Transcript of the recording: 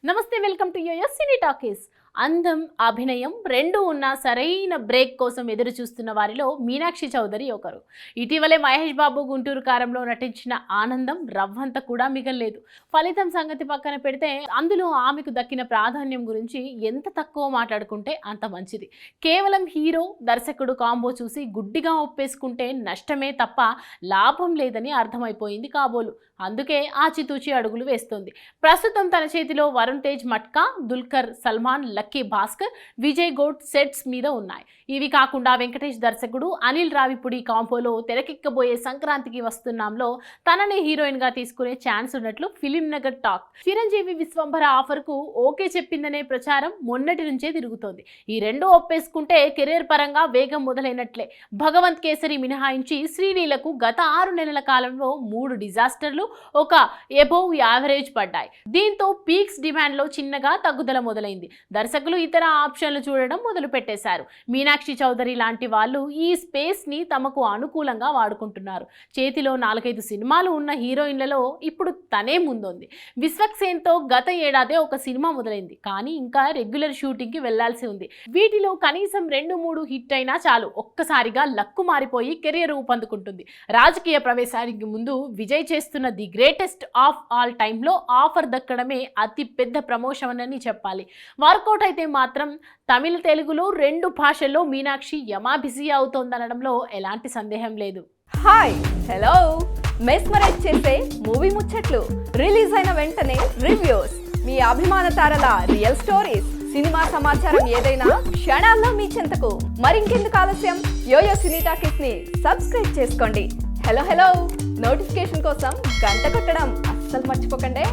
నమస్తే, welcome to YoYo Cine Talkies. అందం, అభినయం రెండు ఉన్న సరైన బ్రేక్ కోసం ఎదురు చూస్తున్న వారిలో మీనాక్షి చౌదరి ఒకరు. ఇటీవలే మహేష్ బాబు గుంటూరు కారంలో నటించిన ఆనందం రవ్వంత కూడా మిగల్లేదు. ఫలితం సంగతి పక్కన పెడితే అందులో ఆమెకు దక్కిన ప్రాధాన్యం గురించి ఎంత తక్కువ మాట్లాడుకుంటే అంత మంచిది. కేవలం హీరో దర్శకుడు కాంబో చూసి గుడ్డిగా ఒప్పేసుకుంటే నష్టమే తప్ప లాభం లేదని అర్థమైపోయింది కాబోలు. అందుకే ఆచితూచి అడుగులు వేస్తోంది. ప్రస్తుతం తన చేతిలో వరుణ్ తేజ్ మట్కా, దుల్కర్ సల్మాన్, లక్కీ భాస్కర్, విజయ్ గౌడ్ సెట్స్ మీద ఉన్నాయి. ఇవి కాకుండా వెంకటేష్ దర్శకుడు అనిల్ రావిపూడి కాంపోలో తెరకెక్కబోయే సంక్రాంతికి వస్తున్నాంలో తననే హీరోయిన్ గా తీసుకునే ఛాన్స్ ఉన్నట్లు film Nagar talk. Chiranjeevi Vishwambhara offer కు ఓకే చెప్పిందనే ప్రచారం మొన్నటి నుంచే తిరుగుతోంది. ఈ రెండు ఒప్పేసుకుంటే కెరీర్ పరంగా వేగం మొదలైనట్లే. భగవంత్ కేసరి మినహాయించి శ్రీలీలకు గత 6 నెలల కాలంలో 3 డిజాస్టర్లు, ఒక ఎబోవ్ యావరేజ్ పడ్డాయి. దీంతో పీక్స్ డిమాండ్ లో చిన్నగా తగ్గుదల మొదలైంది. దర్శకులు ఇతర ఆప్షన్లు చూడడం మొదలు పెట్టేశారు. మీనాక్షి చౌదరి లాంటి వాళ్ళు ఈ స్పేస్ ని తమకు అనుకూలంగా వాడుకుంటున్నారు. చేతిలో 4-5 సినిమాలు ఉన్న హీరోయిన్లలో ఇప్పుడు తనే ముందుంది. విశ్వక్సేన్ తో గత ఏడాదే ఒక సినిమా మొదలైంది, కానీ ఇంకా రెగ్యులర్ షూటింగ్ కి వెళ్లాల్సి ఉంది. వీటిలో కనీసం 2-3 హిట్ అయినా చాలు, ఒక్కసారిగా లక్కు మారిపోయి కెరీర్ ఊపందుకుంటుంది. రాజకీయ ప్రవేశానికి ముందు విజయ్ చేస్తున్న ది గ్రేటెస్ట్ ఆఫ్ ఆల్ టైంలో ఆఫర్ దక్కడమే అతి పెద్ద ప్రమోషన్ అని చెప్పాలి. వర్కౌట్ అయితే మాత్రం తమిళ, తెలుగులో 2 భాషల్లో మీనాక్షి యమా బిజీ అవుతోందనడంలో ఎలాంటి సందేహం లేదు. Hi, hello. మెస్మరైజ్ చేసే మూవీ ముచ్చట్లు, రిలీజ్ అయిన వెంటనే రివ్యూస్, మీ అభిమాన తారల రియల్ స్టోరీస్, సినిమా సమాచారం ఏదైనా క్షణాల్లో మీ చెంతకు. మరింకెందుకు ఆలస్యం, యోయో సినీ టాకీస్ ని సబ్స్క్రైబ్ చేసుకోండి. హలో నోటిఫికేషన్ కోసం గంట కొట్టడం అస్సలు మర్చిపోకండి.